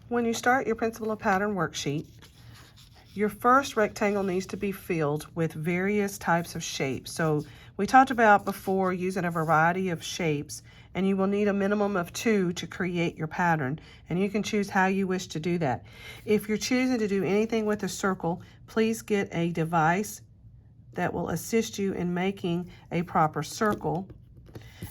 When you start your Principle of Pattern worksheet, your first rectangle needs to be filled with various types of shapes. So we talked about before using a variety of shapes, and you will need a minimum of 2 to create your pattern, and you can choose how you wish to do that. If you're choosing to do anything with a circle, please get a device that will assist you in making a proper circle.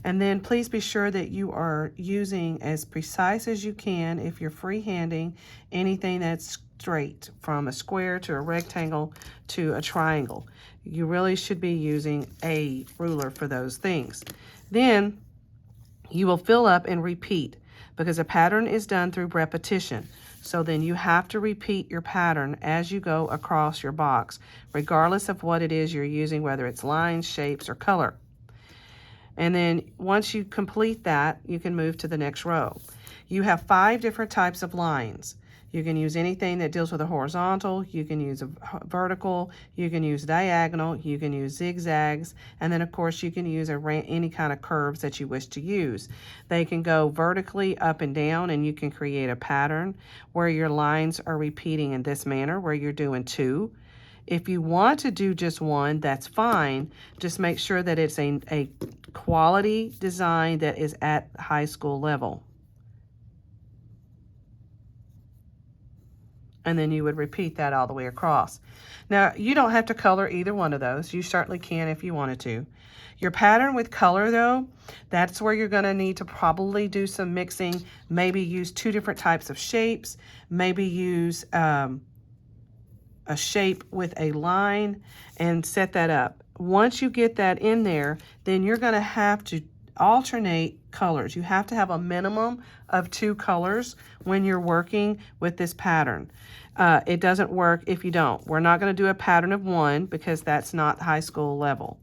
And then please be sure that you are using as precise as you can, if you're freehanding, anything that's straight, from a square to a rectangle to a triangle. You really should be using a ruler for those things. Then you will fill up and repeat, because a pattern is done through repetition. So then you have to repeat your pattern as you go across your box, regardless of what it is you're using, whether it's lines, shapes, or color. And then once you complete that, you can move to the next row. You have 5 different types of lines. You can use anything that deals with a horizontal, you can use a vertical, you can use diagonal, you can use zigzags, and then of course you can use any kind of curves that you wish to use. They can go vertically up and down, and you can create a pattern where your lines are repeating in this manner, where you're doing 2. If you want to do just 1, that's fine. Just make sure that it's a quality design that is at high school level. And then you would repeat that all the way across. Now, you don't have to color either one of those. You certainly can if you wanted to. Your pattern with color, though, that's where you're going to need to probably do some mixing. Maybe use 2 different types of shapes. Maybe use a shape with a line and set that up. Once you get that in there, then you're going to have to alternate colors. You have to have a minimum of 2 colors when you're working with this pattern. It doesn't work if you don't. We're not going to do a pattern of 1 because that's not high school level.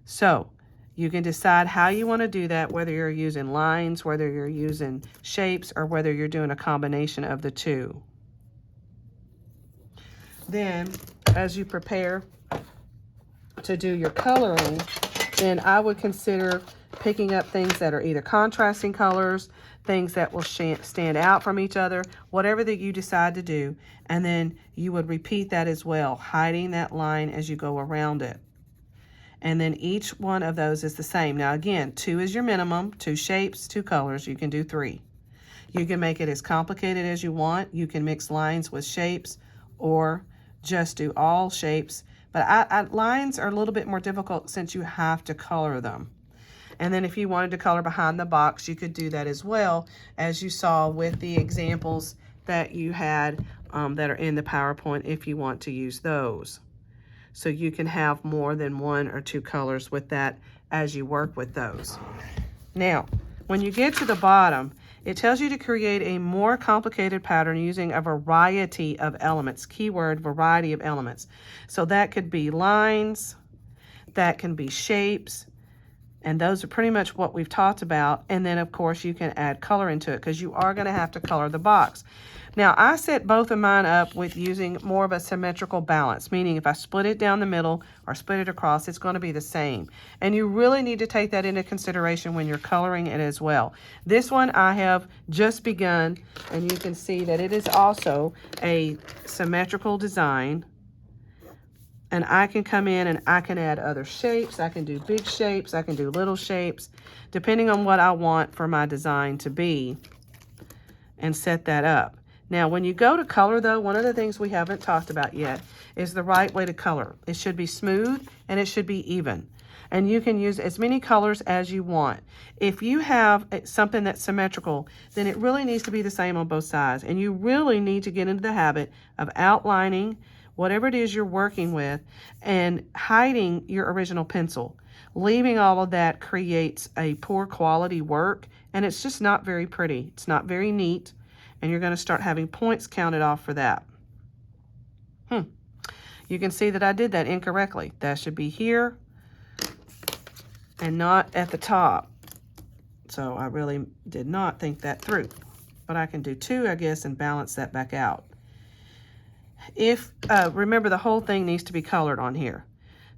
So you can decide how you want to do that, whether you're using lines, whether you're using shapes, or whether you're doing a combination of the 2. Then, as you prepare to do your coloring, then I would consider picking up things that are either contrasting colors, things that will stand out from each other, whatever that you decide to do, and then you would repeat that as well, hiding that line as you go around it. And then each one of those is the same. Now again, 2 is your minimum, 2 shapes, 2 colors. You can do 3. You can make it as complicated as you want. You can mix lines with shapes, or just do all shapes. But lines are a little bit more difficult since you have to color them. And then if you wanted to color behind the box, you could do that as well, as you saw with the examples that you had that are in the PowerPoint, if you want to use those. So you can have more than 1 or 2 colors with that as you work with those. Now, when you get to the bottom, it tells you to create a more complicated pattern using a variety of elements. Keyword, variety of elements. So that could be lines, that can be shapes, and those are pretty much what we've talked about. And then, of course, you can add color into it, because you are going to have to color the box. Now, I set both of mine up with using more of a symmetrical balance, meaning if I split it down the middle or split it across, it's going to be the same. And you really need to take that into consideration when you're coloring it as well. This one I have just begun, and you can see that it is also a symmetrical design. And I can come in and I can add other shapes. I can do big shapes. I can do little shapes, depending on what I want for my design to be, and set that up. Now, when you go to color, though, one of the things we haven't talked about yet is the right way to color. It should be smooth and it should be even. And you can use as many colors as you want. If you have something that's symmetrical, then it really needs to be the same on both sides. And you really need to get into the habit of outlining whatever it is you're working with and hiding your original pencil. Leaving all of that creates a poor quality work, and it's just not very pretty. It's not very neat, and you're going to start having points counted off for that. You can see that I did that incorrectly. That should be here and not at the top. So I really did not think that through. But I can do 2, I guess, and balance that back out. Remember, the whole thing needs to be colored on here.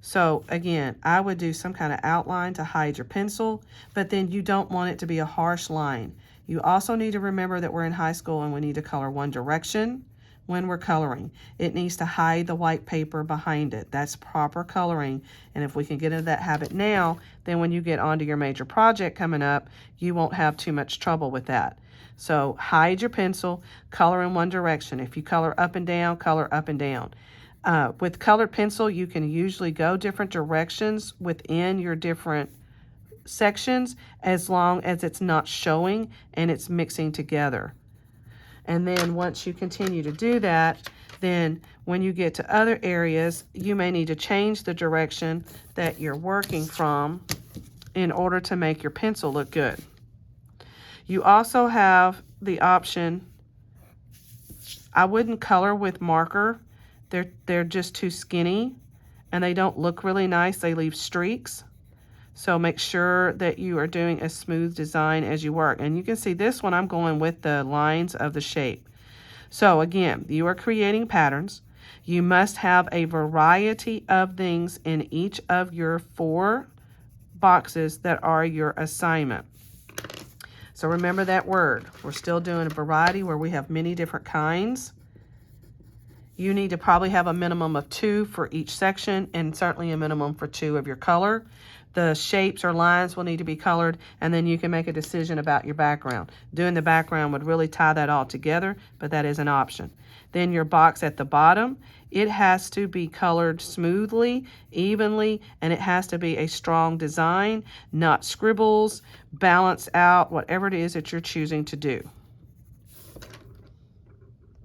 So again, I would do some kind of outline to hide your pencil, but then you don't want it to be a harsh line. You also need to remember that we're in high school and we need to color one direction when we're coloring. It needs to hide the white paper behind it. That's proper coloring. And if we can get into that habit now, then when you get onto your major project coming up, you won't have too much trouble with that. So hide your pencil, color in one direction. If you color up and down, color up and down. With colored pencil, you can usually go different directions within your different sections as long as it's not showing and it's mixing together. And then once you continue to do that, then when you get to other areas, you may need to change the direction that you're working from in order to make your pencil look good. You also have the option, I wouldn't color with marker. They're just too skinny and they don't look really nice. They leave streaks. So make sure that you are doing a smooth design as you work. And you can see this one, I'm going with the lines of the shape. So again, you are creating patterns. You must have a variety of things in each of your 4 boxes that are your assignment. So remember that word. We're still doing a variety where we have many different kinds. You need to probably have a minimum of 2 for each section and certainly a minimum for 2 of your color. The shapes or lines will need to be colored, and then you can make a decision about your background. Doing the background would really tie that all together, but that is an option. Then your box at the bottom, it has to be colored smoothly, evenly, and it has to be a strong design, not scribbles, balance out, whatever it is that you're choosing to do.